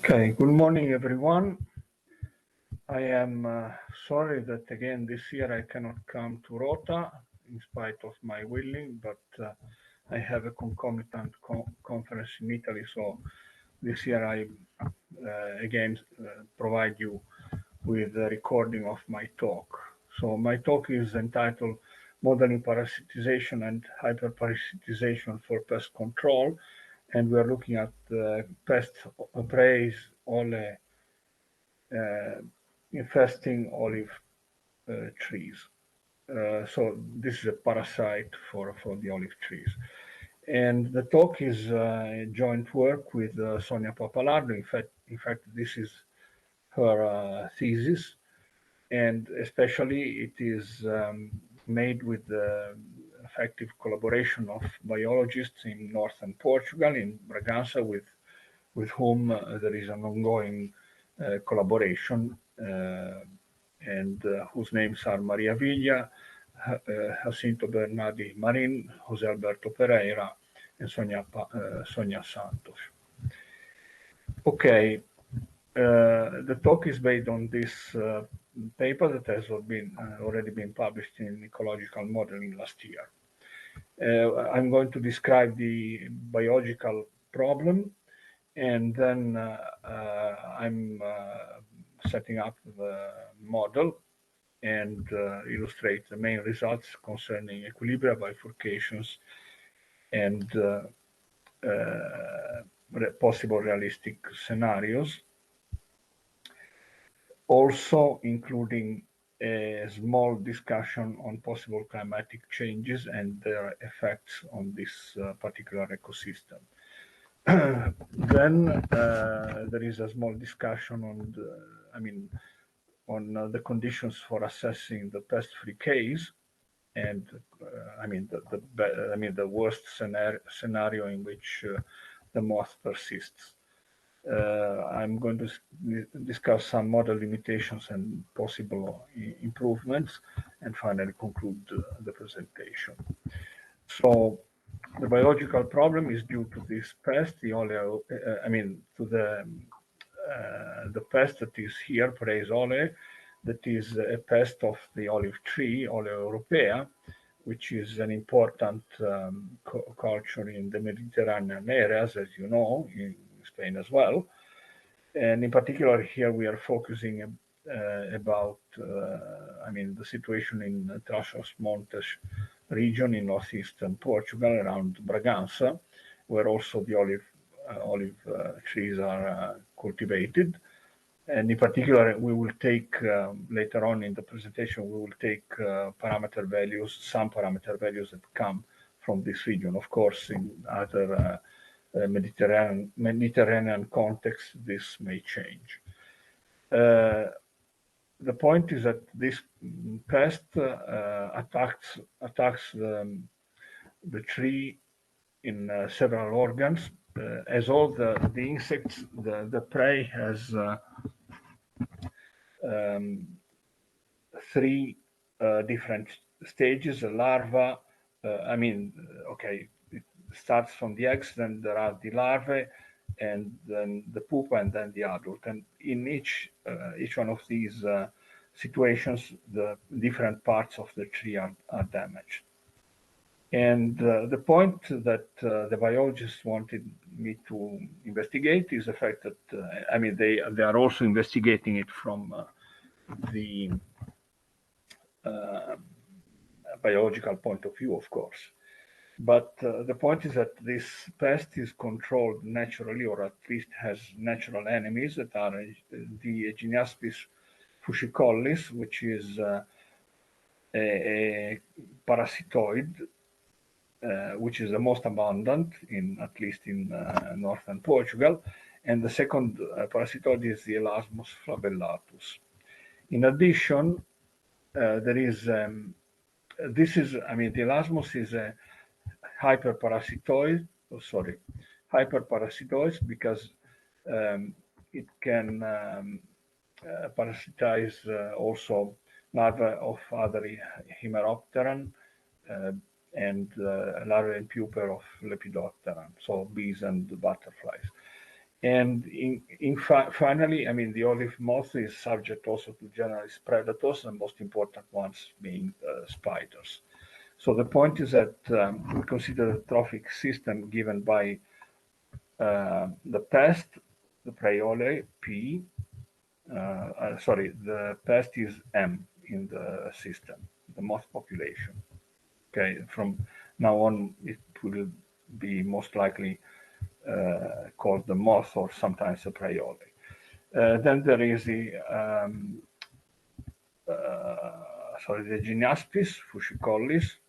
Okay, good morning, everyone. I am sorry that again this year I cannot come to Rota in spite of my willing, but I have a concomitant conference in Italy, so this year I again provide you with a recording of my talk. So my talk is entitled Modeling Parasitization and Hyperparasitization for Pest Control, and we are looking at pest prey, oleae, infesting olive trees. So this is a parasite for the olive trees. And the talk is a joint work with Sonia Papalardo. In fact, this is her thesis, and especially it is made with the effective collaboration of biologists in northern Portugal, in Bragança, with whom there is an ongoing collaboration, and whose names are Maria Viglia, Jacinto Bernardi Marin, José Alberto Pereira, and Sonia Santos. Okay, the talk is based on this paper that has already been published in Ecological Modeling last year. I'm going to describe the biological problem, and then I'm setting up the model and illustrate the main results concerning equilibria, bifurcations, and possible realistic scenarios, also including a small discussion on possible climatic changes and their effects on this particular ecosystem. Then there is a small discussion on the conditions for assessing the pest-free case, and the worst scenario in which the moth persists. I'm going to discuss some model limitations and possible improvements, and finally conclude the presentation. So the biological problem is due to this pest, the the pest that is here, Praise oleae, that is a pest of the olive tree, Oleae europea, which is an important culture in the Mediterranean areas, as you know, in Spain as well. And in particular, here we are focusing about the situation in Trás-os-Montes region in northeastern Portugal, around Bragança, where also the olive trees are cultivated. And in particular, we will take later on in the presentation, we will take parameter values, some parameter values that come from this region. Of course, in other Mediterranean context, this may change. The point is that this pest attacks the tree in several organs. As all the insects, the prey has three different stages. The larva, it starts from the eggs, then there are the larvae, and then the pupa, and then the adult. And in each one of these situations, the different parts of the tree are damaged. And the point that the biologists wanted me to investigate is the fact that, they are also investigating it from the biological point of view, of course. But the point is that this pest is controlled naturally, or at least has natural enemies that are the Geniaspis fucicollis, which is a parasitoid, which is the most abundant, at least in northern Portugal, and the second parasitoid is the Elasmus flagellatus. In addition, there is the Elasmus is a hyperparasitoid because it can parasitize also larvae of other Himeropteran and larvae and pupae of Lepidopteran, so bees and butterflies. And finally, I mean, the olive moth is subject also to generalist predators, and most important ones being spiders. So the point is that we consider the trophic system given by the pest, the prey oleae, P, sorry, the pest is M in the system, the moth population. Okay, from now on, it will be most likely called the moth or sometimes the prey oleae. Then there is the the Gymnaspis fuscicollis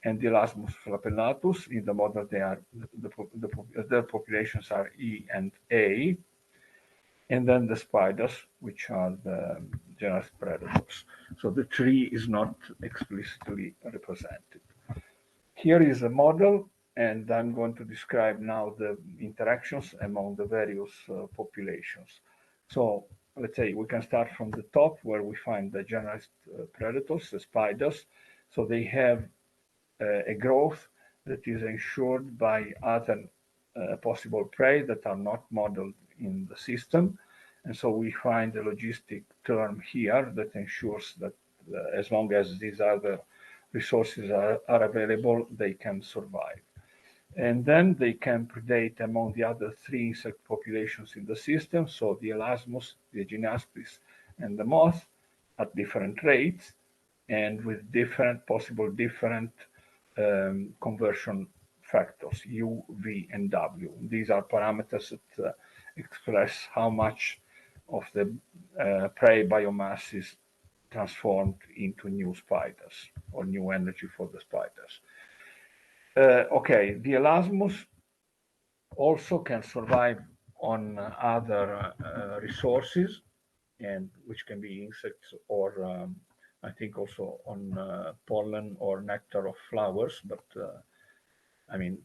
and the Elasmus flapellatus. In the model, they are their populations are E and A, and then the spiders, which are the general predators. So the tree is not explicitly represented. Here is a model, and I'm going to describe now the interactions among the various populations. So let's say we can start from the top where we find the generalist predators, the spiders. So they have a growth that is ensured by other possible prey that are not modeled in the system. And so we find a logistic term here that ensures that as long as these other resources are available, they can survive. And then they can predate among the other three insect populations in the system, so the Elasmus, the Gymnaspis, and the moth at different rates and with different conversion factors, U, V, and W. These are parameters that express how much of the prey biomass is transformed into new spiders or new energy for the spiders. Okay, the Elasmus also can survive on other resources, and which can be insects or I think also on pollen or nectar of flowers, but I mean,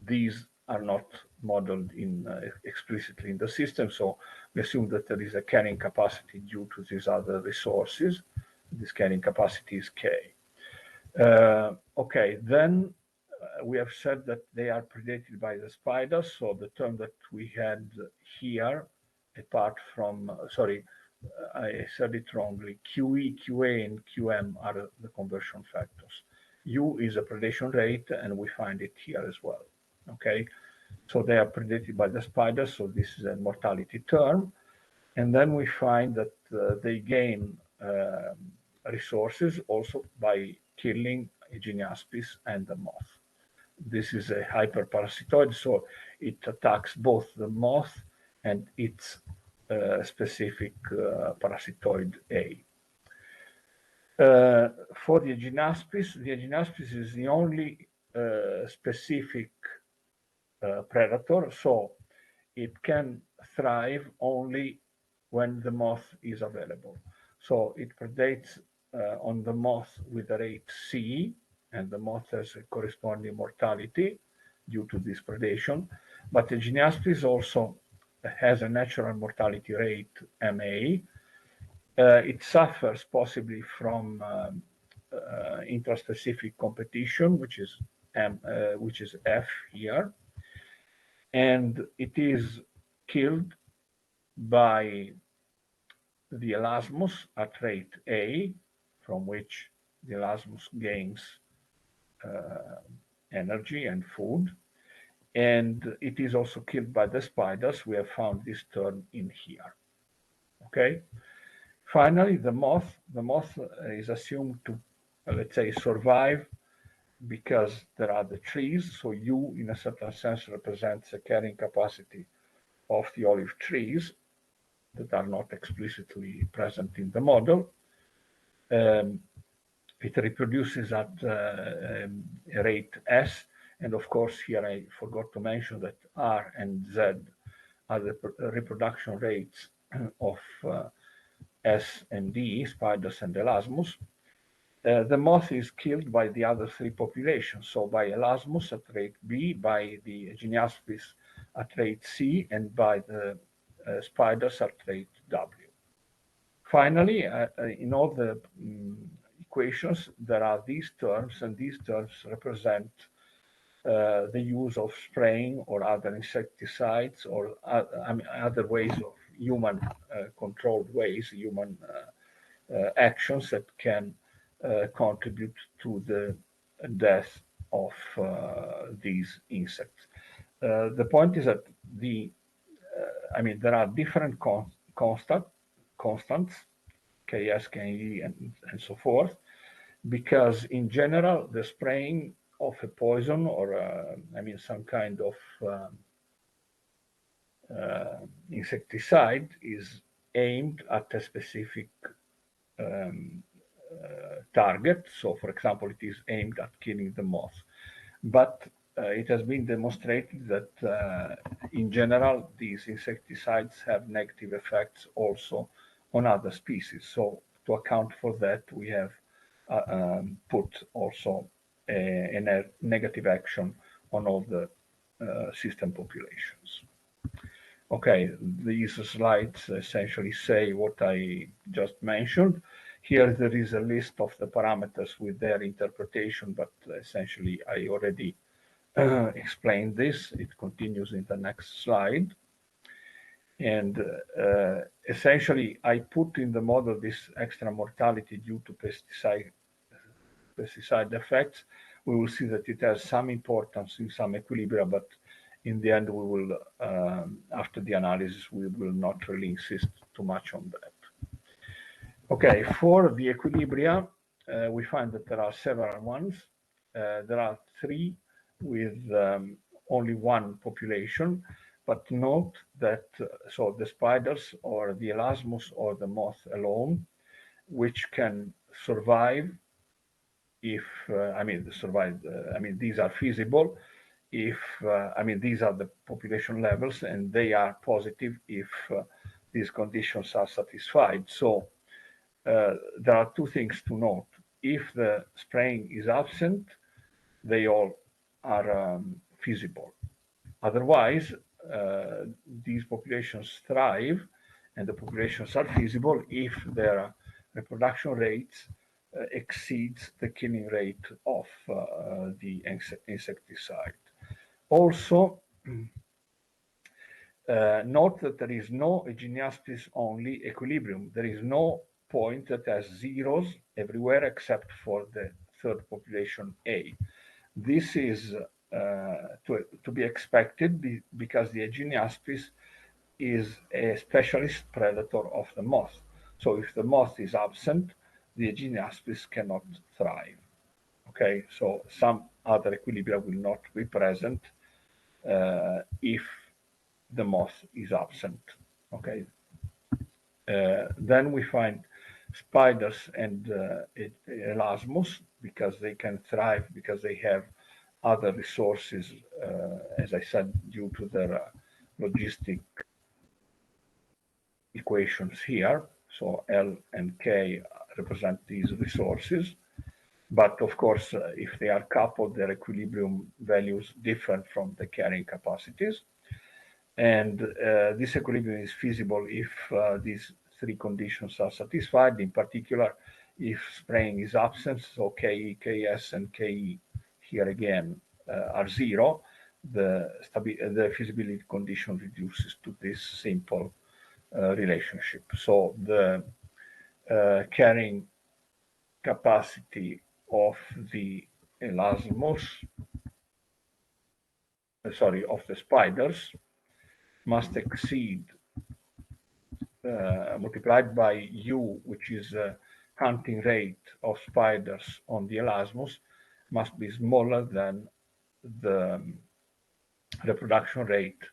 these are not modeled in explicitly in the system, so we assume that there is a carrying capacity due to these other resources. This carrying capacity is K. Okay, then we have said that they are predated by the spiders, so the term that we had here, apart from, sorry, I said it wrongly, QE, QA, and QM are the conversion factors. U is a predation rate, and we find it here as well. Okay, so they are predated by the spiders, so this is a mortality term. And then we find that they gain resources also by killing Gymnaspis and the moth. This is a hyperparasitoid, so it attacks both the moth and its specific parasitoid A. For the Gymnaspis is the only specific predator, so it can thrive only when the moth is available. So it predates on the moth with a rate C, and the moth has a corresponding mortality due to this predation. But the Gymnaspis also has a natural mortality rate, MA. It suffers possibly from intraspecific competition, which is F here, and it is killed by the Elasmus at rate A, from which the Elasmus gains energy and food, and it is also killed by the spiders. We have found this term in here. Okay. Finally, the moth is assumed to, let's say, survive because there are the trees. So U, in a certain sense, represents the carrying capacity of the olive trees that are not explicitly present in the model. It reproduces at rate S, and of course here I forgot to mention that R and Z are the reproduction rates of S and D, spiders and Elasmus. The moth is killed by the other three populations, so by Elasmus at rate B, by the Gymnaspis at rate C, and by the spiders at rate W. Finally, in all the equations, there are these terms, and these terms represent the use of spraying or other insecticides or other ways of human controlled ways, human actions that can contribute to the death of these insects. The point is that there are different constants, Ks, Ke, and so forth, because in general, the spraying of a poison or some kind of insecticide is aimed at a specific target. So, for example, it is aimed at killing the moth. But it has been demonstrated that in general, these insecticides have negative effects also on other species. So to account for that, we have put also a negative action on all the system populations. Okay, these slides essentially say what I just mentioned. Here there is a list of the parameters with their interpretation, but essentially I already explained this. It continues in the next slide. And essentially I put in the model this extra mortality due to pesticide effects. We will see that it has some importance in some equilibria, but in the end, we will, after the analysis, we will not really insist too much on that. Okay, for the equilibria, we find that there are several ones. There are 3 with only one population, but note that, so the spiders or the elasmus or the moth alone, which can survive if, these are feasible if, these are the population levels and they are positive if these conditions are satisfied. So there are 2 things to note. If the spraying is absent, they all are feasible. Otherwise, these populations thrive and the populations are feasible if their reproduction rates exceeds the killing rate of the insecticide. Also, note that there is no Geniaspis only equilibrium. There is no point that has zeros everywhere except for the third population A. This is to be expected because the Geniaspis is a specialist predator of the moth. So if the moth is absent, the Geniaspis cannot thrive. Okay, so some other equilibria will not be present if the moth is absent. Okay. Then we find spiders and elasmus because they can thrive because they have other resources, as I said, due to their logistic equations here. So L and K represent these resources. But of course, if they are coupled, their equilibrium values differ from the carrying capacities. And this equilibrium is feasible if these 3 conditions are satisfied, in particular, if spraying is absent, so Ke, Ks, and Ke here again are 0, the feasibility condition reduces to this simple relationship. So the carrying capacity of the elasmus, of the spiders must exceed multiplied by U, which is hunting rate of spiders on the elasmus, must be smaller than the reproduction rate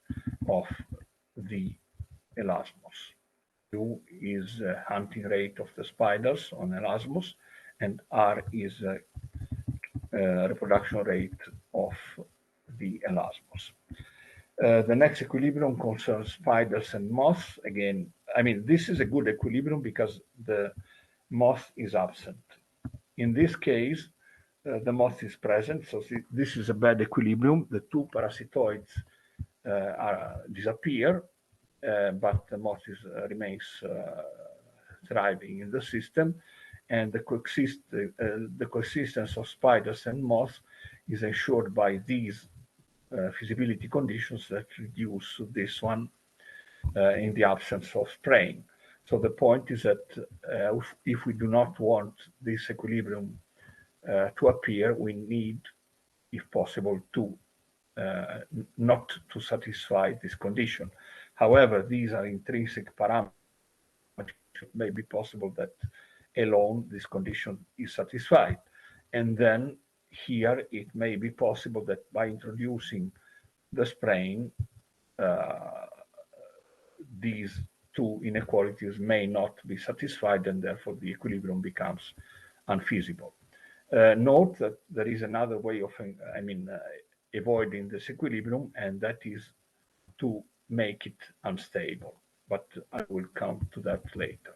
of the elasmus. U is hunting rate of the spiders on elasmus, and R is reproduction rate of the elasmus. The next equilibrium concerns spiders and moths. Again, this is a good equilibrium because the moth is absent. In this case, the moth is present, so this is a bad equilibrium. The 2 parasitoids disappear, but the moth remains thriving in the system, and the coexistence of spiders and moths is ensured by these feasibility conditions that reduce this one in the absence of spraying. So the point is that if we do not want this equilibrium to appear, we need, if possible, to not to satisfy this condition. However, these are intrinsic parameters. It may be possible that alone this condition is satisfied. And then here it may be possible that by introducing the spraying, these two inequalities may not be satisfied, and therefore the equilibrium becomes unfeasible. Note that there is another way of, avoiding this equilibrium, and that is to make it unstable. But I will come to that later.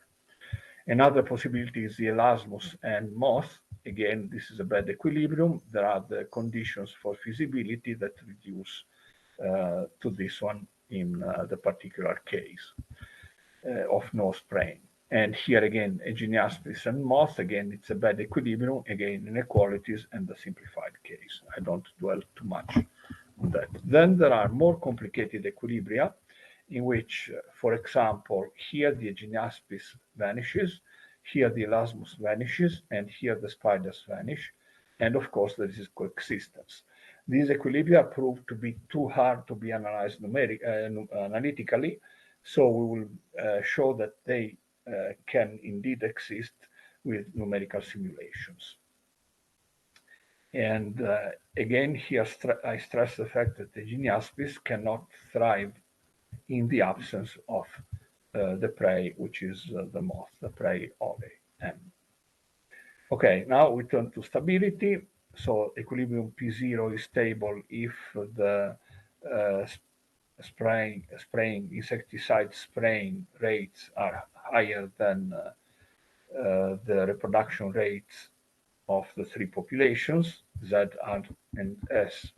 Another possibility is the elasmus and moth. Again, this is a bad equilibrium. There are the conditions for feasibility that reduce to this one in the particular case of no spraying. And here again, Aeginiaspis and moth, again, it's a bad equilibrium, again, inequalities and the simplified case. I don't dwell too much on that. Then there are more complicated equilibria in which, for example, here the Aeginiaspis vanishes, here the elasmus vanishes, and here the spiders vanish. And of course, there is coexistence. These equilibria prove to be too hard to be analyzed analytically, so we will show that they can indeed exist with numerical simulations. And again, here I stress the fact that the Aeginiaspis cannot thrive in the absence of the prey, which is the moth, the prey oleae. Okay, now we turn to stability. So equilibrium P0 is stable if the insecticide spraying rates are higher than the reproduction rates of the three populations, Z and S.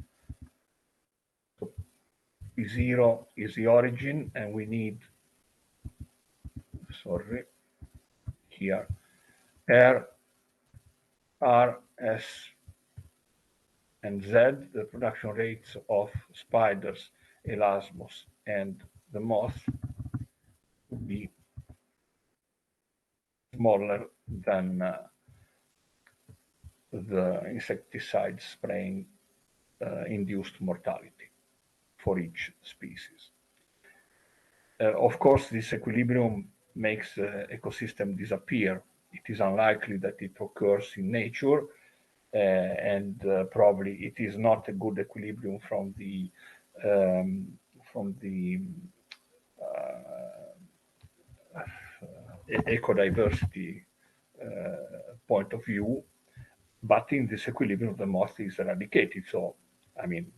So P0 is the origin, and we need, here, R, S, and Z, the production rates of spiders, elasmus, and the moth would be smaller than the insecticide spraying induced mortality for each species. Of course, this equilibrium makes the ecosystem disappear. It is unlikely that it occurs in nature, and probably it is not a good equilibrium from the ecodiversity point of view. But in this equilibrium, the moth is eradicated. So, I mean,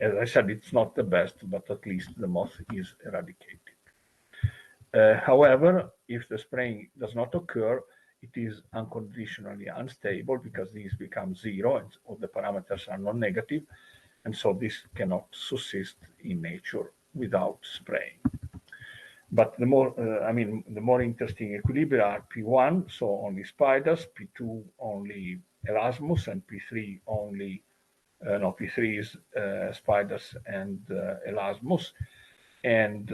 as I said, it's not the best, but at least the moth is eradicated. However, if the spraying does not occur, it is unconditionally unstable because these become zero and all the parameters are non-negative, and so this cannot subsist in nature without spraying. But the more interesting equilibria are P1, so only spiders, P2 only elasmus, and P3 only P3 is spiders and elasmus, and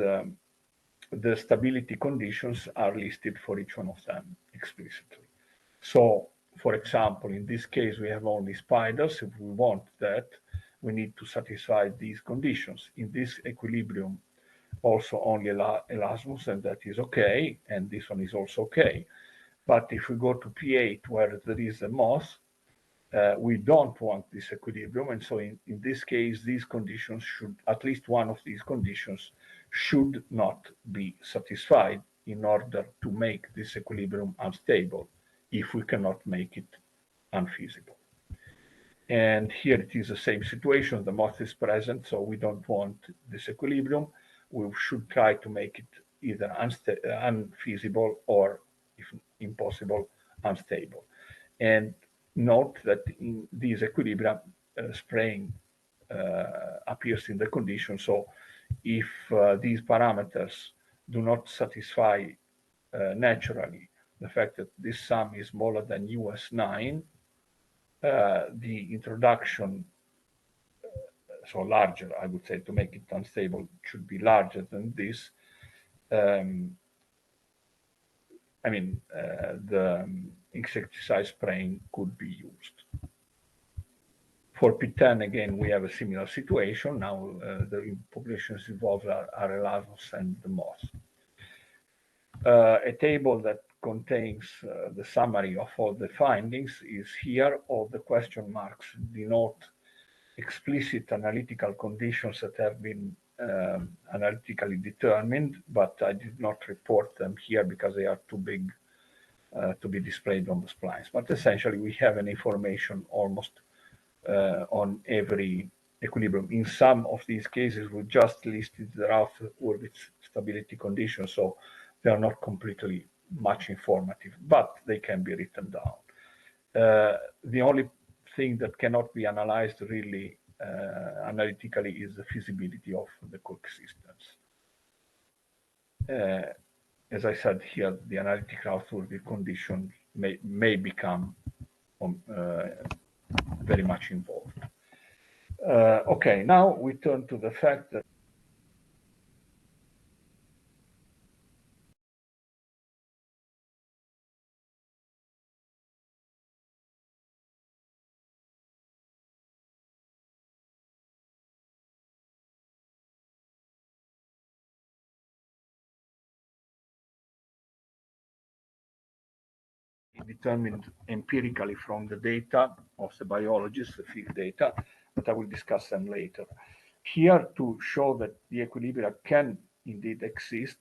the stability conditions are listed for each one of them explicitly. So, for example, in this case, we have only spiders. If we want that, we need to satisfy these conditions. In this equilibrium, also only elasmus, and that is okay, and this one is also okay. But if we go to P8, where there is a moth, we don't want this equilibrium, and so in this case, these conditions should, at least one of these conditions, should not be satisfied in order to make this equilibrium unstable, if we cannot make it unfeasible. And here it is the same situation, the moth is present, so we don't want this equilibrium. We should try to make it either unfeasible or, if impossible, unstable. And note that in these equilibria, spraying appears in the condition. So if these parameters do not satisfy naturally the fact that this sum is smaller than US9, the introduction, so larger, I would say, to make it unstable, should be larger than this. The insecticide spraying could be used. For P10, again, we have a similar situation. Now the populations involved are elasmos and the moth. A table that contains the summary of all the findings is here. All the question marks denote explicit analytical conditions that have been analytically determined, but I did not report them here because they are too big to be displayed on the splines. But essentially, we have an information almost on every equilibrium. In some of these cases, we just listed the Rath-Hurwitz stability conditions, so they are not completely much informative, but they can be written down. The only thing that cannot be analyzed really analytically is the feasibility of the coexistence. As I said here, the analytic Rath-Hurwitz condition may become very much involved. Okay, now we turn to the fact that determined empirically from the data of the biologists, the field data, but I will discuss them later. Here, to show that the equilibria can indeed exist,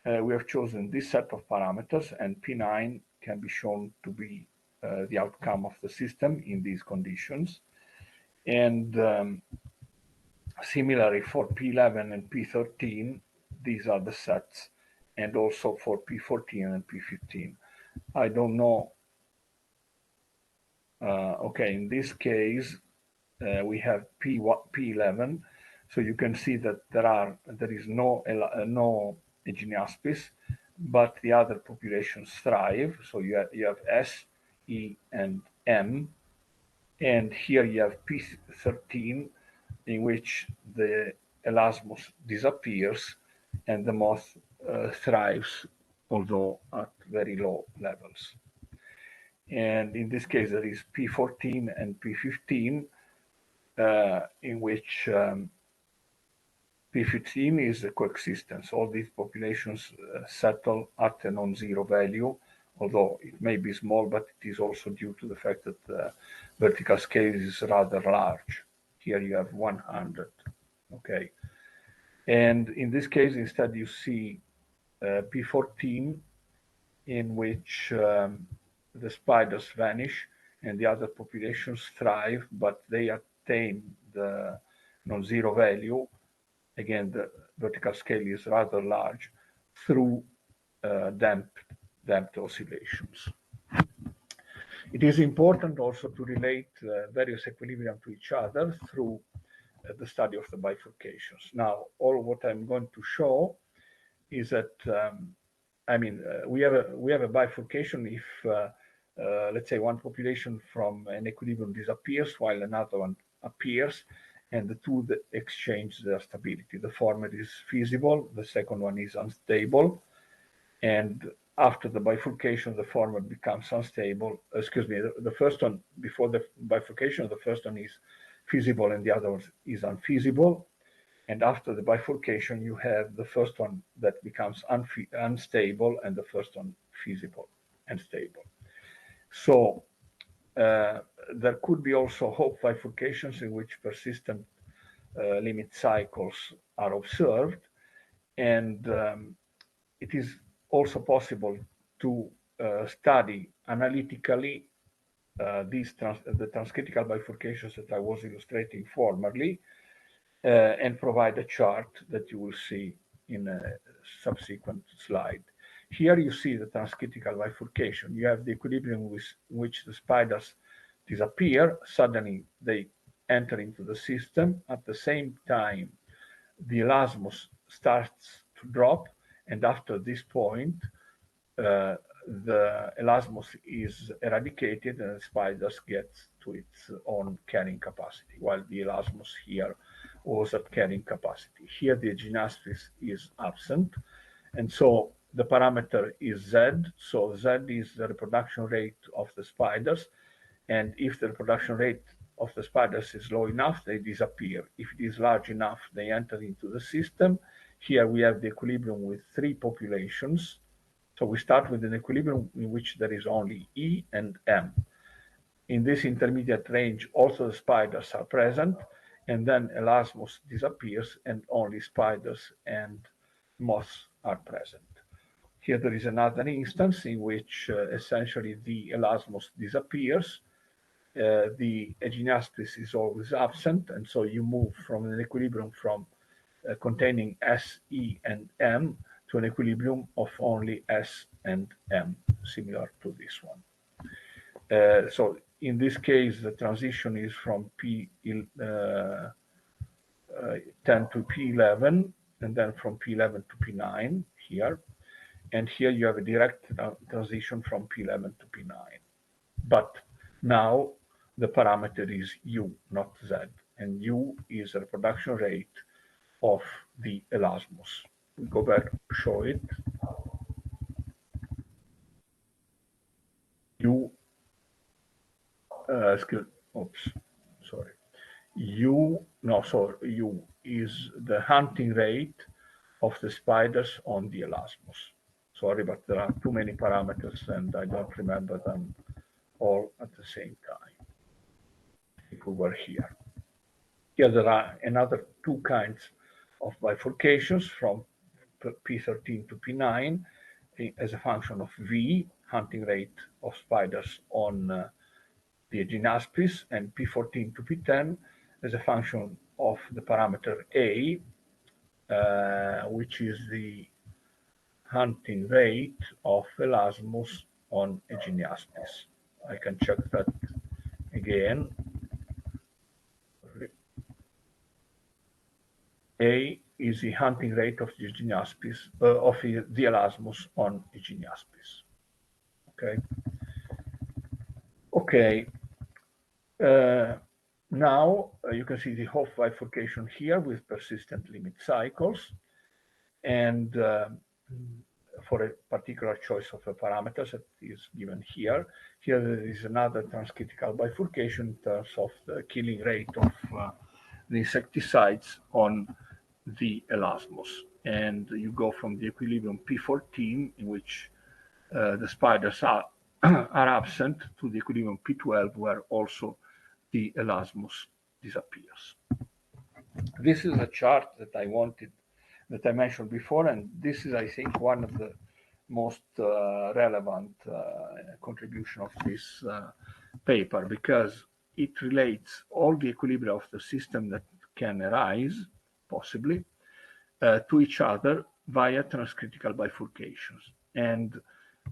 we have chosen this set of parameters, and P9 can be shown to be the outcome of the system in these conditions. And similarly for P11 and P13, these are the sets, and also for P14 and P15. I don't know. Okay, in this case, we have P11, so you can see that there is no Aeginaspis, but the other populations thrive. So you have S, E, and M, and here you have P13, in which the elasmos disappears and the moth thrives, although at very low levels. And in this case, there is P14 and P15, in which P15 is a coexistence. All these populations settle at a non-zero value, although it may be small, but it is also due to the fact that the vertical scale is rather large. Here you have 100, okay? And in this case, instead, you see P14, in which the spiders vanish and the other populations thrive, but they attain the non-zero value. Again, the vertical scale is rather large through damped oscillations. It is important also to relate various equilibrium to each other through the study of the bifurcations. Now, all what I'm going to show is that we have a bifurcation if let's say one population from an equilibrium disappears while another one appears, and the two that exchange their stability. The former is feasible, the second one is unstable, and after the bifurcation, the former becomes unstable. Excuse me, the first one, before the bifurcation, the first one is feasible and the other one is unfeasible. And after the bifurcation, you have the first one that becomes unstable and the first one feasible and stable. So there could be also Hope bifurcations in which persistent limit cycles are observed. And it is also possible to study analytically the transcritical bifurcations that I was illustrating formerly, and provide a chart that you will see in a subsequent slide. Here you see the transcritical bifurcation. You have the equilibrium in which the spiders disappear. Suddenly they enter into the system. At the same time, the elasmos starts to drop, and after this point, the elasmos is eradicated and the spiders get to its own carrying capacity, while the elasmos here was at carrying capacity. Here the Aeginaspis is absent, and so the parameter is Z. So Z is the reproduction rate of the spiders, and if the reproduction rate of the spiders is low enough, they disappear. If it is large enough, they enter into the system. Here we have the equilibrium with 3 populations. So we start with an equilibrium in which there is only E and M. In this intermediate range, also the spiders are present, and then elasmos disappears and only spiders and moths are present. Here there is another instance in which essentially the elasmos disappears. The Aeginaspis is always absent, and so you move from an equilibrium from containing S, E, and M to an equilibrium of only S and M, similar to this one. So in this case, the transition is from P10 to P11, and then from P11 to P9 here. And here you have a direct transition from P11 to P9. But now the parameter is U, not Z, and U is the reproduction rate of the elasmos. We go back to show it. U, U is the hunting rate of the spiders on the elasmos. Sorry, but there are too many parameters and I don't remember them all at the same time. If we were here. Here there are another 2 kinds of bifurcations from P13 to P9 as a function of V, hunting rate of spiders on the Aeginaspis, and P14 to P10 as a function of the parameter A, which is the hunting rate of elasmos on Aeginaspis. I can check that again. A is the hunting rate of the Aeginaspis, of the elasmos on Aeginaspis. Okay. Okay. Now you can see the Hof bifurcation here with persistent limit cycles, and for a particular choice of a parameter that is given here. Here there is another transcritical bifurcation in terms of the killing rate of the insecticides on the elasmos, and you go from the equilibrium P14 in which the spiders are absent to the equilibrium P12 where also the elasmos disappears. This is a chart that I mentioned before, and this is, I think, one of the most relevant contribution of this paper, because it relates all the equilibria of the system that can arise, possibly, to each other via transcritical bifurcations. And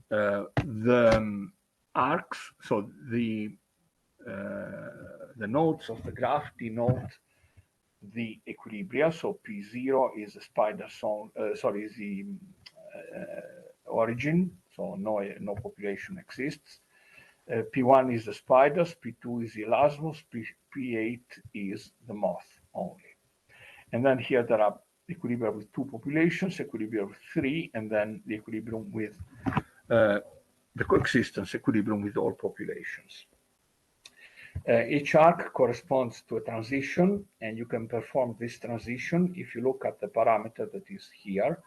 the arcs, so the nodes of the graph denote the equilibria. So P0 is the spider zone, is the origin, so no population exists. P1 is the spiders, P2 is the elasmos, P8 is the moth only. And then here there are equilibria with 2 populations, equilibria with 3, and then the equilibrium with the coexistence equilibrium with all populations. Each arc corresponds to a transition, and you can perform this transition if you look at the parameter that is here.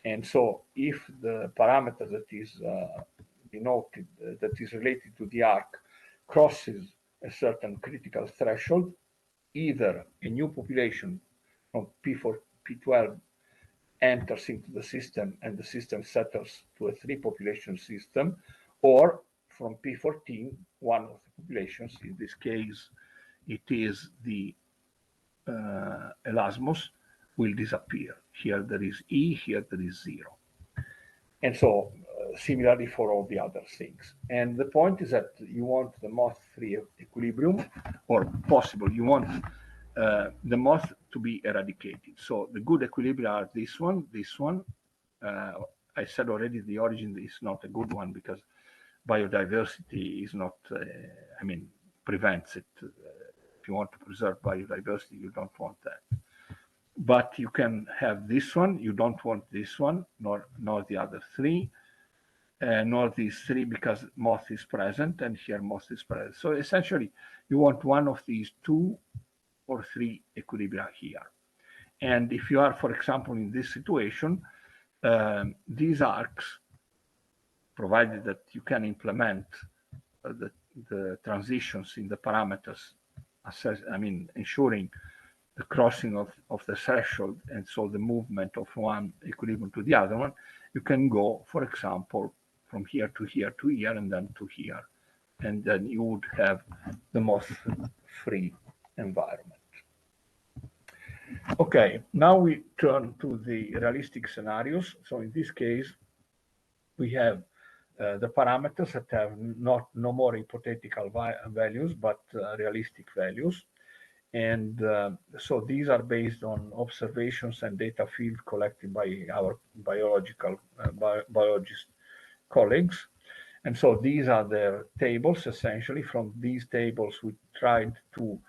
And so if the parameter that is denoted, that is related to the arc, crosses a certain critical threshold, either a new population from P4, P12 enters into the system and the system settles to a 3-population system, or from P14, one of the populations, in this case, it is the elasmos, will disappear. Here there is E, here there is 0. And so similarly for all the other things. And the point is that you want the moth-free equilibrium, or possible, you want the moth to be eradicated. So the good equilibria are this one, I said already the origin is not a good one because biodiversity is not, I mean, prevents it. If you want to preserve biodiversity, you don't want that. But you can have this one, you don't want this one, nor the other three, nor these three because moth is present, and here moth is present. So essentially, you want one of these two or three equilibria here. And if you are, for example, in this situation, these arcs, provided that you can implement the transitions in the parameters, ensuring the crossing of the threshold, and so the movement of one equilibrium to the other one, you can go, for example, from here to here to here, and then to here. And then you would have the moth-free environment. Okay, now we turn to the realistic scenarios. So in this case, we have the parameters that have no more hypothetical values, but realistic values. And so these are based on observations and data field collected by our biologist colleagues. And so these are their tables. Essentially, from these tables, we tried to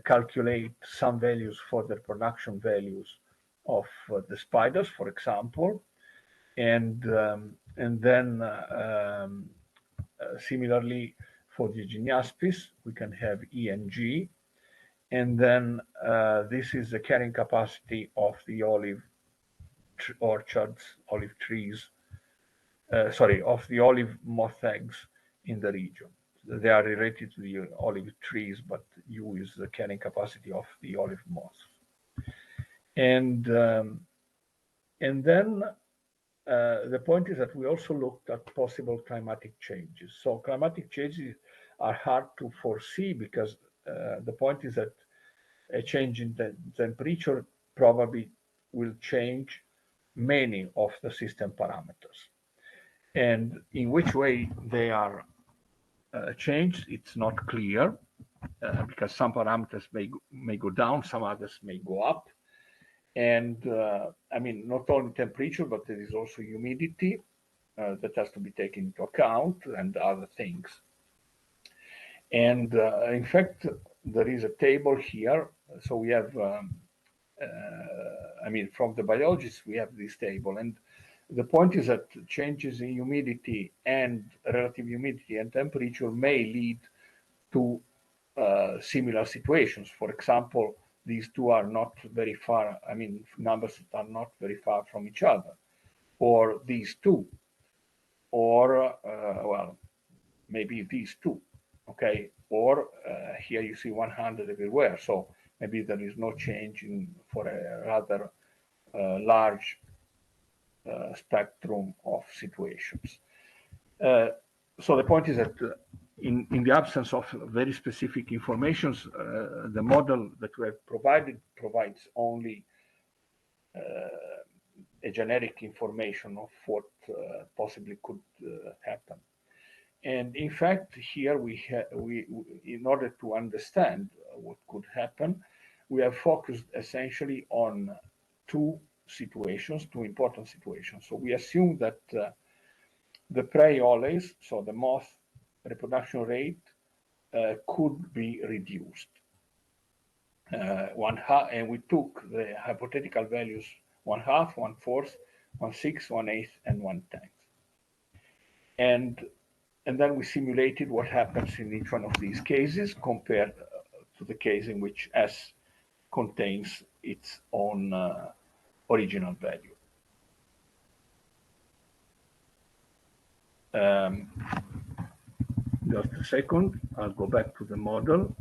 calculate some values for the production values of the spiders, for example. And then similarly, for the Gymnaspis, we can have E and G. And then this is the carrying capacity of the olive orchards, olive trees, of the olive moth eggs in the region. They are related to the olive trees, but U is the carrying capacity of the olive moth. And then the point is that we also looked at possible climatic changes. So climatic changes are hard to foresee because the point is that a change in the temperature probably will change many of the system parameters. And in which way they are changed, it's not clear because some parameters may go down, some others may go up. And not only temperature, but there is also humidity that has to be taken into account and other things. And in fact, there is a table here. So we have, from the biologists, we have this table. And the point is that changes in humidity and relative humidity and temperature may lead to similar situations. For example, these two are not very far, numbers that are not very far from each other, or these two, or, maybe these two, okay? Or here you see 100 everywhere, so maybe there is no change for a rather large spectrum of situations. So the point is that in the absence of very specific information, the model that we have provided provides only a generic information of what possibly could happen. And in fact, here we in order to understand what could happen, we have focused essentially on two important situations. So we assume that the prey oleae, so the moth reproduction rate, could be reduced. And we took the hypothetical values 1/2, 1/4, 1/6, 1/8, and 1/10. And then we simulated what happens in each one of these cases compared to the case in which S contains its own original value. Just a second, I'll go back to the model.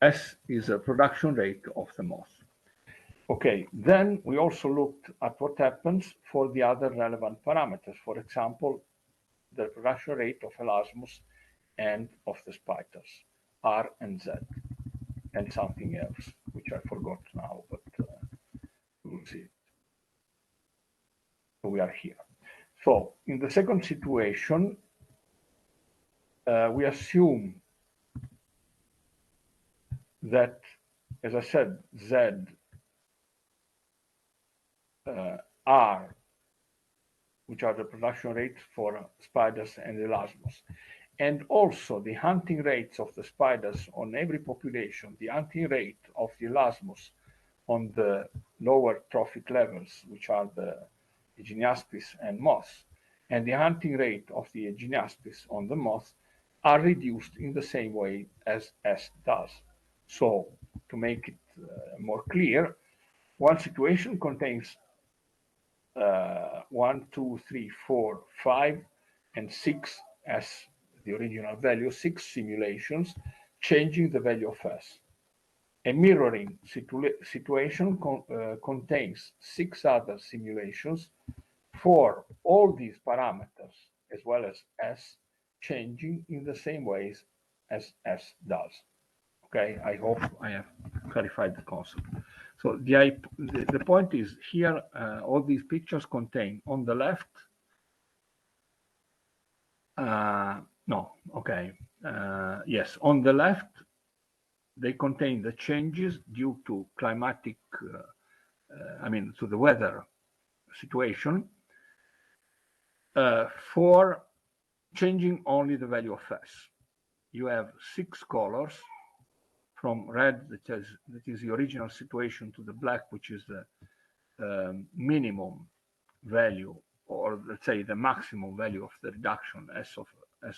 S is a production rate of the moth. Okay, then we also looked at what happens for the other relevant parameters. For example, the production rate of elasmus and of the spiders, R and Z, and something else, which I forgot now, but we'll see it. So we are here. So in the second situation, we assume that, as I said, Z R, which are the production rates for spiders and elasmos. And also the hunting rates of the spiders on every population, the hunting rate of the elasmos on the lower trophic levels, which are the Aeginaspis and moths, and the hunting rate of the Aeginaspis on the moths are reduced in the same way as S does. So, to make it more clear, one situation contains 1, 2, 3, 4, 5, and 6 as the original value, 6 simulations, changing the value of S. A mirroring situation contains 6 other simulations for all these parameters, as well as S, changing in the same ways as S does. Okay, I hope I have clarified the concept. So the point is here, all these pictures contain on the left, yes, on the left, they contain the changes due to climatic, to the weather situation, for changing only the value of S. You have 6 colors, from red, that is the original situation, to the black, which is the minimum value, or let's say the maximum value of the reduction S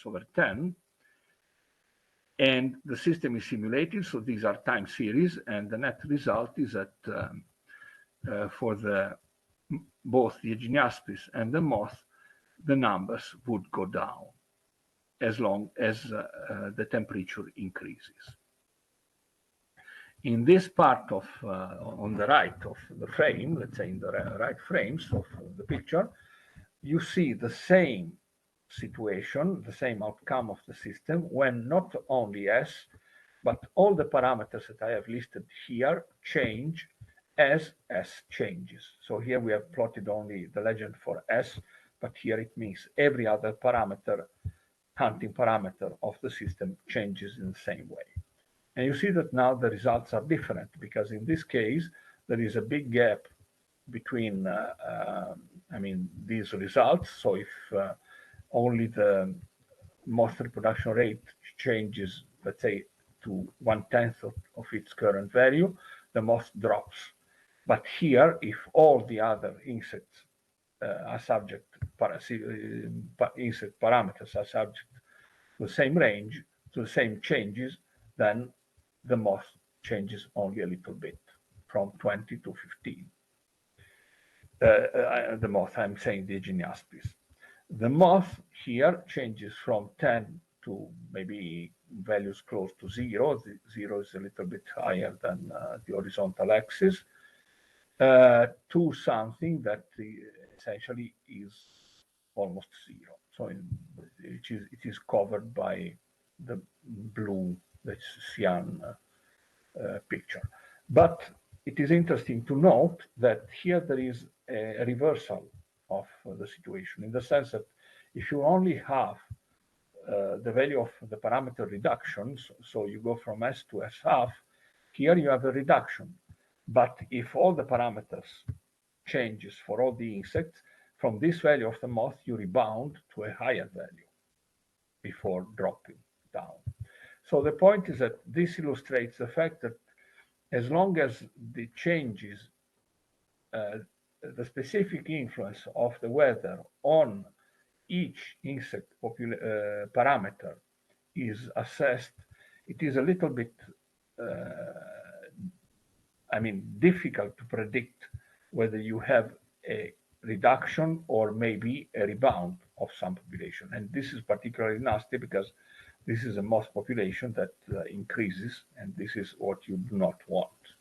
over 10. And the system is simulated, so these are time series, and the net result is that for both the Aeginaspis and the moth, the numbers would go down as long as the temperature increases. In this part of, on the right of the frame, let's say in the right frames of the picture, you see the same situation, the same outcome of the system, when not only S, but all the parameters that I have listed here change as S changes. So here we have plotted only the legend for S, but here it means every other parameter, hunting parameter of the system, changes in the same way. And you see that now the results are different, because in this case, there is a big gap between, these results. So if only the moth reproduction rate changes, let's say, to 1/10 of its current value, the moth drops. But here, if all the other insects are subject, insect parameters are subject to the same range, to the same changes, then the moth changes only a little bit, from 20 to 15. The moth, I'm saying the Aeginaspis. The moth here changes from 10 to maybe values close to 0. The 0 is a little bit higher than the horizontal axis, to something that essentially is almost 0. So it is covered by the blue, the cyan picture. But it is interesting to note that here there is a reversal of the situation, in the sense that if you only have the value of the parameter reductions, so you go from S to S half, here you have a reduction. But if all the parameters changes for all the insects, from this value of the moth, you rebound to a higher value before dropping down. So the point is that this illustrates the fact that as long as the changes, the specific influence of the weather on each insect parameter is assessed, it is a little bit, difficult to predict whether you have a reduction or maybe a rebound of some population. And this is particularly nasty because this is a moth population that increases, and this is what you do not want.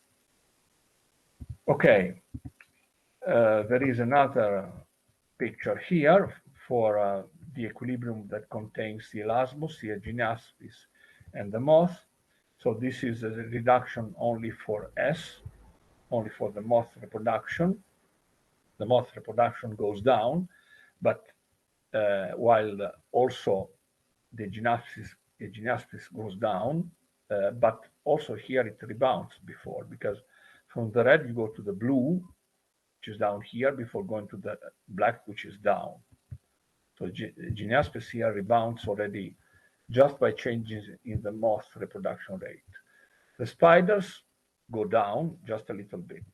Okay, there is another picture here for the equilibrium that contains the elasmos, the Aeginaspis, and the moth. So this is a reduction only for S, only for the moth reproduction. The moth reproduction goes down, but while also the Aeginaspis goes down, but also here it rebounds before, because from the red you go to the blue, which is down here, before going to the black, which is down. So Geniaspis here rebounds already just by changes in the moth reproduction rate. The spiders go down just a little bit.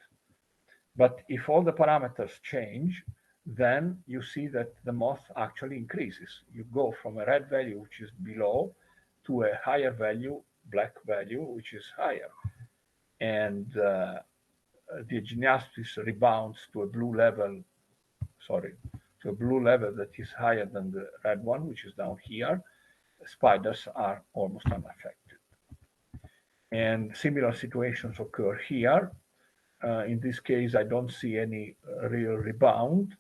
But if all the parameters change, then you see that the moth actually increases. You go from a red value, which is below, to a higher value, black value, which is higher. And the Geniaspis rebounds to a blue level, to a blue level that is higher than the red one, which is down here. Spiders are almost unaffected. And similar situations occur here. In this case, I don't see any real rebound.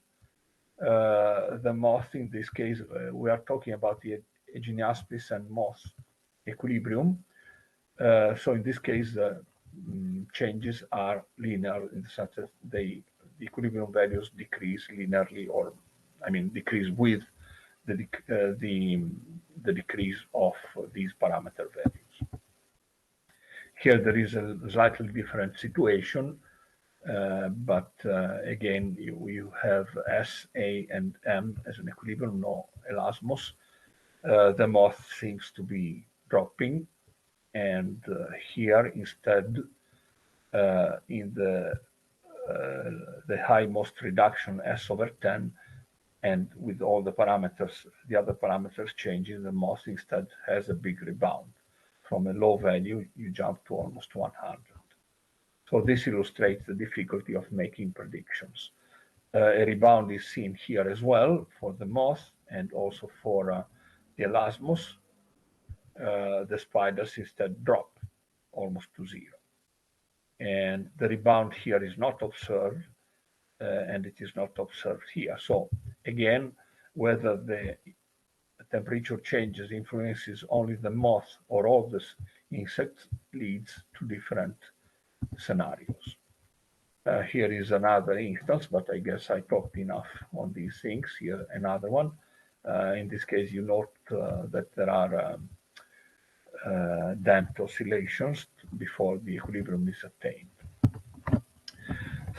The moth, in this case, we are talking about the Geniaspis and moth equilibrium. So in this case, the changes are linear in the sense that the equilibrium values decrease linearly, or decrease with the decrease of these parameter values. Here there is a slightly different situation, but again, you have S, A, and M as an equilibrium, no elasmos. The moth seems to be dropping, and here instead, in the high most reduction S over 10, and with all the parameters, the other parameters changing, the moth instead has a big rebound. From a low value, you jump to almost 100. So this illustrates the difficulty of making predictions. A rebound is seen here as well for the moth and also for the elasmos. The spiders instead drop almost to zero. And the rebound here is not observed, and it is not observed here. So again, whether the temperature changes influences only the moth or all the insects leads to different scenarios. Here is another instance, but I guess I talked enough on these things. Here another one. In this case, you note that there are damped oscillations before the equilibrium is attained.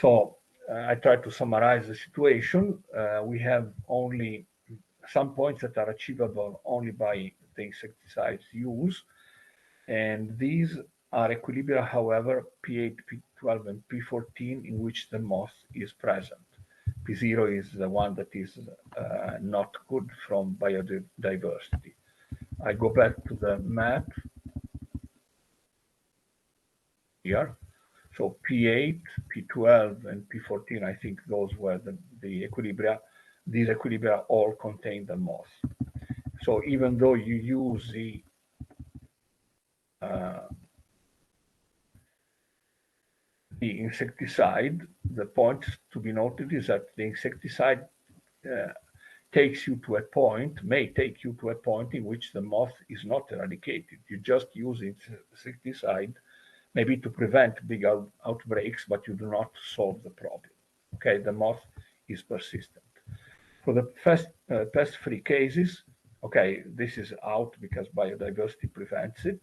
So I try to summarize the situation. We have only some points that are achievable only by the insecticides use, and these are equilibria, however, P8, P12, and P14 in which the moth is present. P0 is the one that is not good from biodiversity. I go back to the map here. So P8, P12, and P14, I think those were the equilibria. These equilibria all contain the moth. So even though you use the insecticide, the point to be noted is that the insecticide takes you to a point, may take you to a point in which the moth is not eradicated. You just use insecticide maybe to prevent big outbreaks, but you do not solve the problem. Okay, the moth is persistent. For the pest-free cases, okay, this is out because biodiversity prevents it.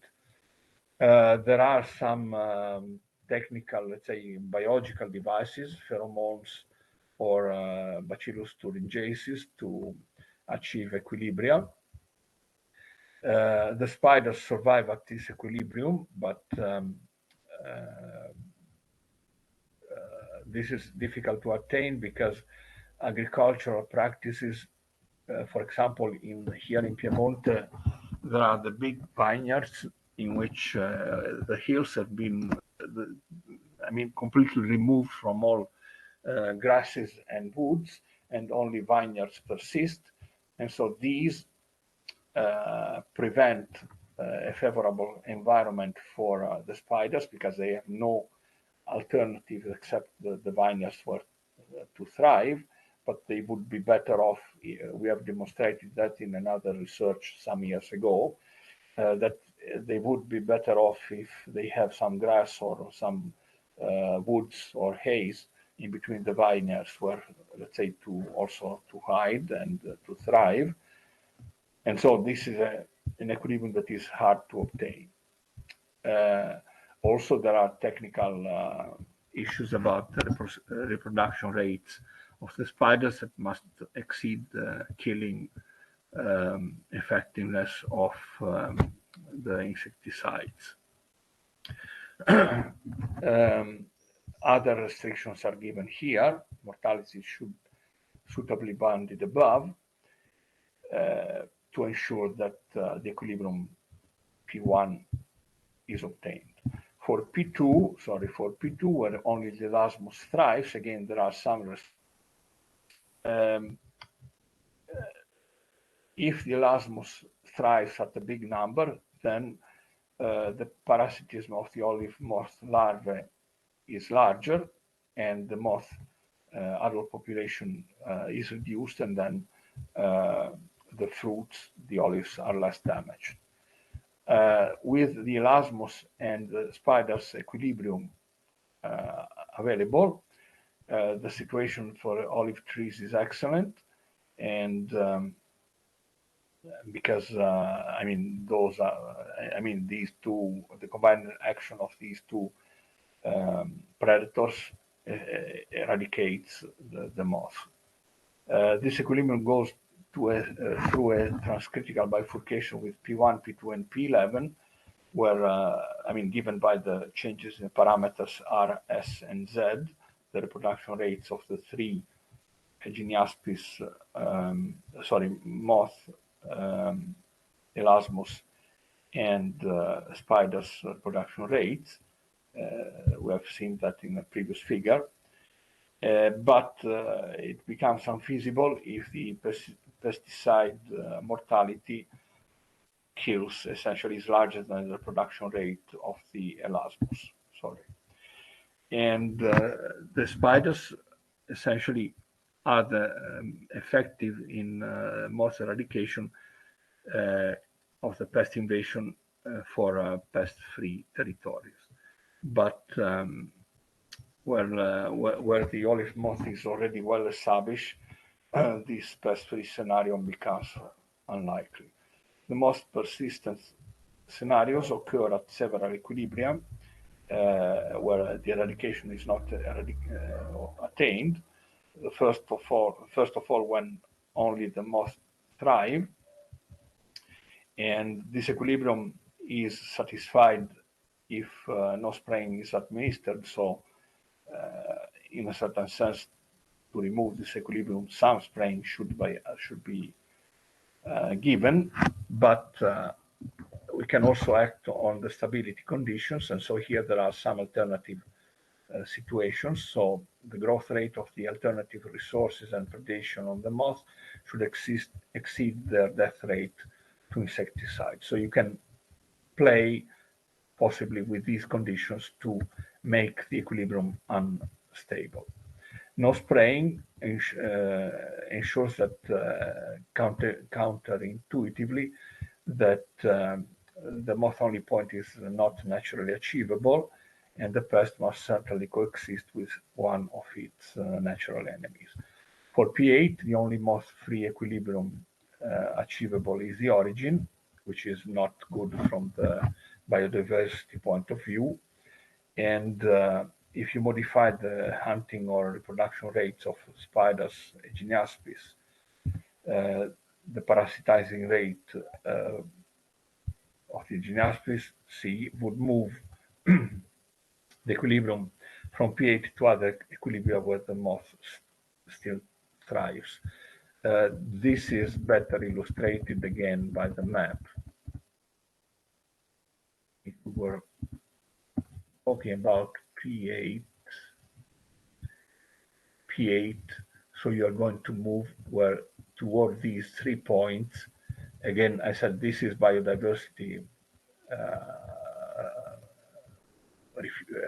There are some technical, let's say, biological devices, pheromones or Bacillus thuringiensis to achieve equilibria. The spiders survive at this equilibrium, but this is difficult to attain because agricultural practices, for example, here in Piemonte, there are the big vineyards in which the hills have been, completely removed from all grasses and woods, and only vineyards persist. And so these prevent a favorable environment for the spiders because they have no alternative except the vineyards were to thrive, but they would be better off. We have demonstrated that in another research some years ago, that they would be better off if they have some grass or some woods or haze in between the vineyards where, let's say, to hide and to thrive. And so this is an equilibrium that is hard to obtain. Also, there are technical issues about the reproduction rates of the spiders that must exceed the killing effectiveness of the insecticides. Other restrictions are given here. Mortality should suitably bounded above to ensure that the equilibrium P1 is obtained. For P2, where only the elasmos thrives, again, there are some if the elasmos thrives at a big number, then the parasitism of the olive moth larvae is larger, and the moth adult population is reduced, and then the fruits, the olives, are less damaged. With the elasmos and the spiders equilibrium available, the situation for olive trees is excellent, and because these two, the combined action of these two predators eradicates the moth. This equilibrium goes through a transcritical bifurcation with P1, P2, and P11, where, given by the changes in parameters R, S, and Z, the reproduction rates of the three moth, elasmos, and spiders reproduction rates. We have seen that in a previous figure. But it becomes unfeasible if the pesticide mortality kills essentially is larger than the reproduction rate of the elasmos. And the spiders essentially are effective in moth eradication of the pest invasion for pest-free territories. But where the olive moth is already well established, this pest-free scenario becomes unlikely. The most persistent scenarios occur at several equilibria where the eradication is not attained. First of all, when only the moth thrive, and this equilibrium is satisfied if no spraying is administered. So, in a certain sense, to remove this equilibrium, some spraying should be given, but we can also act on the stability conditions, and so here there are some alternative situations. So the growth rate of the alternative resources and predation on the moth should exceed their death rate to insecticide. So you can play possibly with these conditions to make the equilibrium unstable. No spraying ensures that counterintuitively that the moth-only point is not naturally achievable, and the pest must certainly coexist with one of its natural enemies. For P8, the only moth-free equilibrium achievable is the origin, which is not good from the biodiversity point of view. And if you modify the hunting or reproduction rates of spiders, Geniaspis, the parasitizing rate of the Geniaspis C would move the equilibrium from P8 to other equilibria where the moth still thrives. This is better illustrated again by the map. If we were talking about P8, so you are going to move toward these 3 points. Again, I said this is biodiversity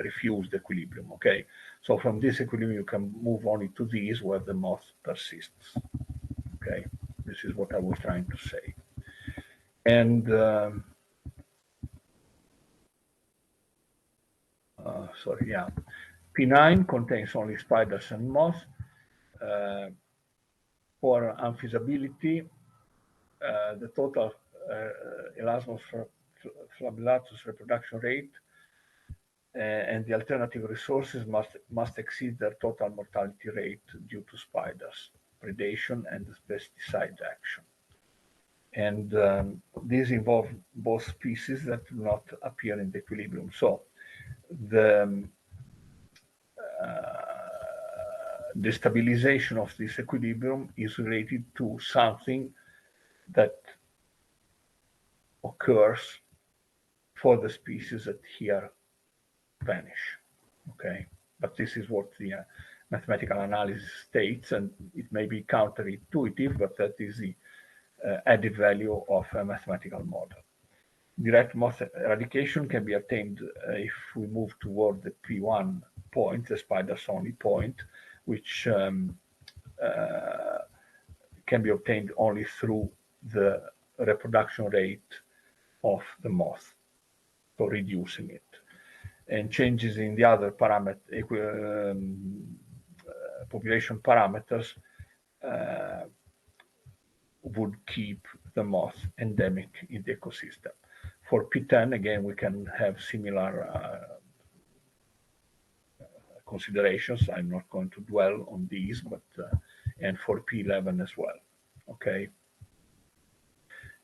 refused equilibrium, okay? So from this equilibrium, you can move only to these where the moth persists, okay? This is what I was trying to say. And P9 contains only spiders and moths. For unfeasibility, the total Elasmos flabellatus reproduction rate and the alternative resources must exceed their total mortality rate due to spiders, predation, and pesticide action. And these involve both species that do not appear in the equilibrium. So the destabilization of this equilibrium is related to something that occurs for the species that here vanish. Okay, but this is what the mathematical analysis states, and it may be counterintuitive, but that is the added value of a mathematical model. Direct moth eradication can be attained if we move toward the P1 point, the spider's only point, which can be obtained only through the reproduction rate of the moth, so reducing it. And changes in the other population parameters would keep the moth endemic in the ecosystem. For P10, again, we can have similar considerations. I'm not going to dwell on these, but and for P11 as well. Okay.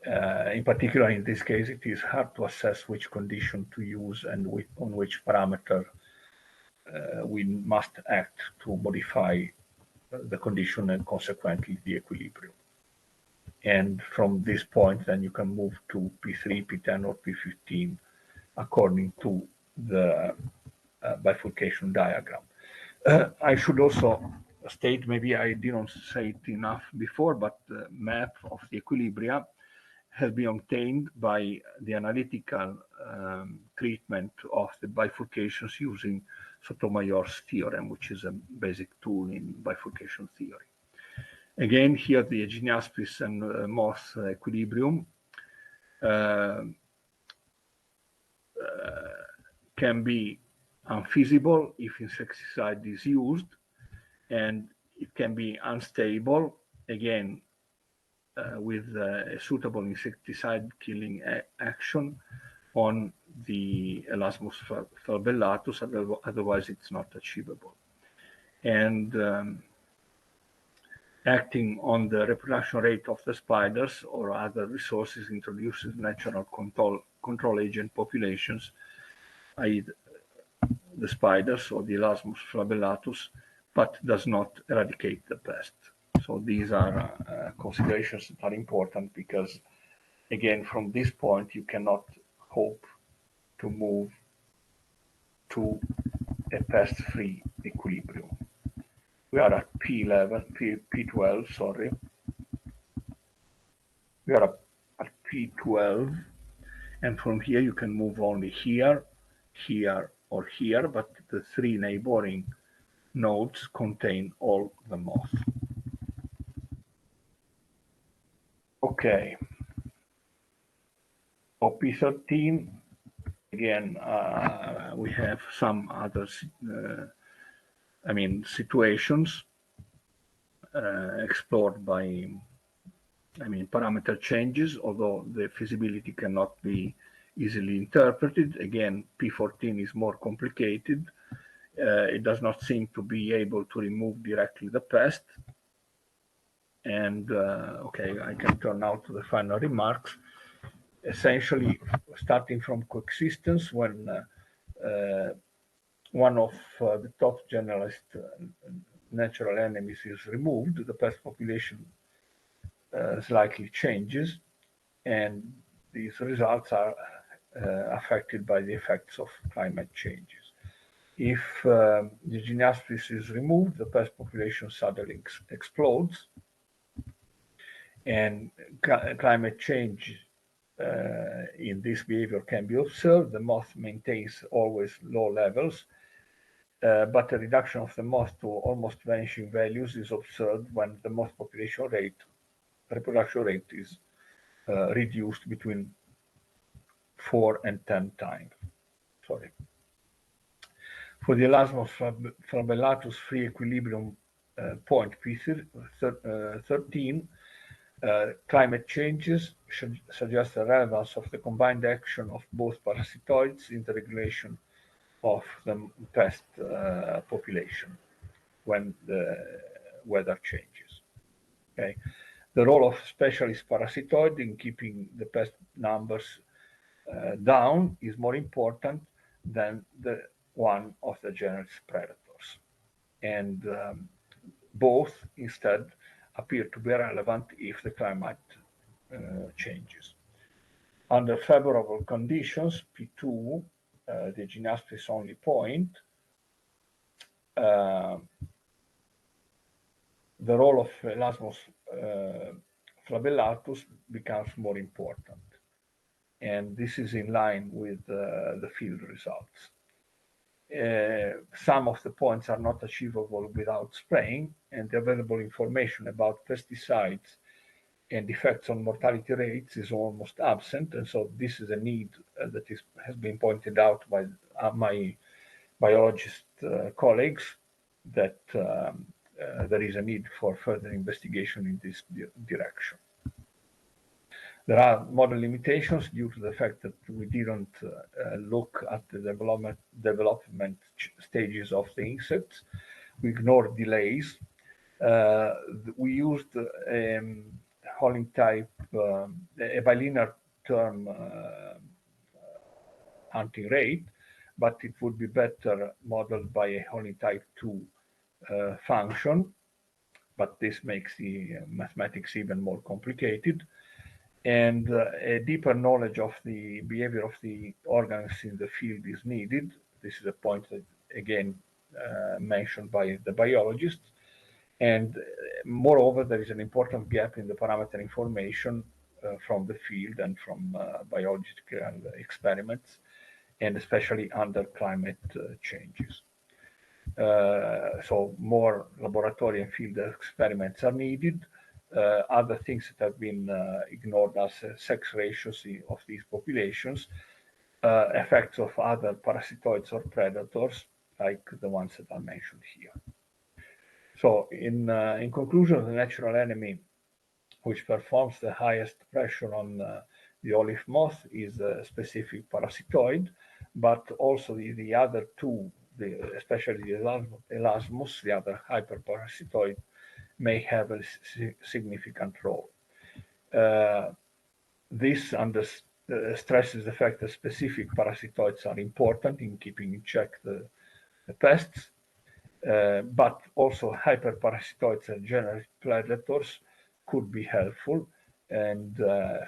In particular, in this case, it is hard to assess which condition to use and on which parameter we must act to modify the condition and consequently the equilibrium. And from this point, then you can move to P3, P10, or P15 according to the bifurcation diagram. I should also state, maybe I didn't say it enough before, but the map of the equilibria has been obtained by the analytical treatment of the bifurcations using Sotomayor's theorem, which is a basic tool in bifurcation theory. Again, here the Geniaspis and moth equilibrium can be unfeasible if insecticide is used, and it can be unstable, again, with a suitable insecticide killing action on the Elasmus falbellatus, otherwise it's not achievable. And acting on the reproduction rate of the spiders or other resources introduces natural control agent populations, i.e. the spiders or the Elasmus flabellatus, but does not eradicate the pest. So these are considerations that are important because, again, from this point, you cannot hope to move to a pest-free equilibrium. We are at P12, sorry. We are at P12, and from here you can move only here, here, or here, but the three neighboring nodes contain all the moth. Okay. For P13, again, we have some other situations explored by, parameter changes, although the feasibility cannot be easily interpreted. Again, P14 is more complicated. It does not seem to be able to remove directly the pest. And, okay, I can turn now to the final remarks. Essentially, starting from coexistence, when one of the top generalist natural enemies is removed, the pest population slightly changes, and these results are affected by the effects of climate changes. If the Geniaspis is removed, the pest population suddenly explodes, and climate change in this behavior can be observed. The moth maintains always low levels, but a reduction of the moth to almost vanishing values is observed when the moth population rate, reproduction rate, is reduced between 4 and 10 times. Sorry. For the Elasmus flabellatus free equilibrium point P13, climate changes suggest the relevance of the combined action of both parasitoids in the regulation of the pest population when the weather changes. Okay, the role of specialist parasitoid in keeping the pest numbers down is more important than the one of the generalist predators, and both instead appear to be relevant if the climate changes. Under favorable conditions, P2, the gymnastics only point, the role of Elasmus flabellatus becomes more important. And this is in line with the field results. Some of the points are not achievable without spraying, and the available information about pesticides and effects on mortality rates is almost absent. And so this is a need that has been pointed out by my biologist colleagues, that there is a need for further investigation in this direction. There are model limitations due to the fact that we didn't look at the development stages of the insects. We ignored delays. We used Holling type, a bilinear term hunting rate, but it would be better modeled by a Holling type 2 function, but this makes the mathematics even more complicated. And a deeper knowledge of the behavior of the organs in the field is needed. This is a point that, again, mentioned by the biologists. And moreover, there is an important gap in the parameter information from the field and from biological experiments, and especially under climate changes. So more laboratory and field experiments are needed. Other things that have been ignored as sex ratios of these populations, effects of other parasitoids or predators, like the ones that are mentioned here. So in conclusion, the natural enemy which performs the highest pressure on the olive moth is a specific parasitoid, but also the other two, especially the Elasmus, the other hyperparasitoid, may have a significant role. This stresses the fact that specific parasitoids are important in keeping in check the pests, but also hyperparasitoids and general predators could be helpful. And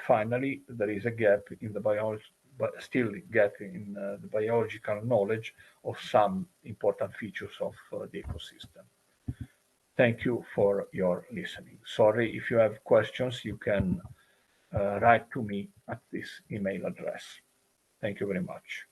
finally, there is a gap in the biology, but still a gap in the biological knowledge of some important features of the ecosystem. Thank you for your listening. Sorry, if you have questions, you can write to me at this email address. Thank you very much.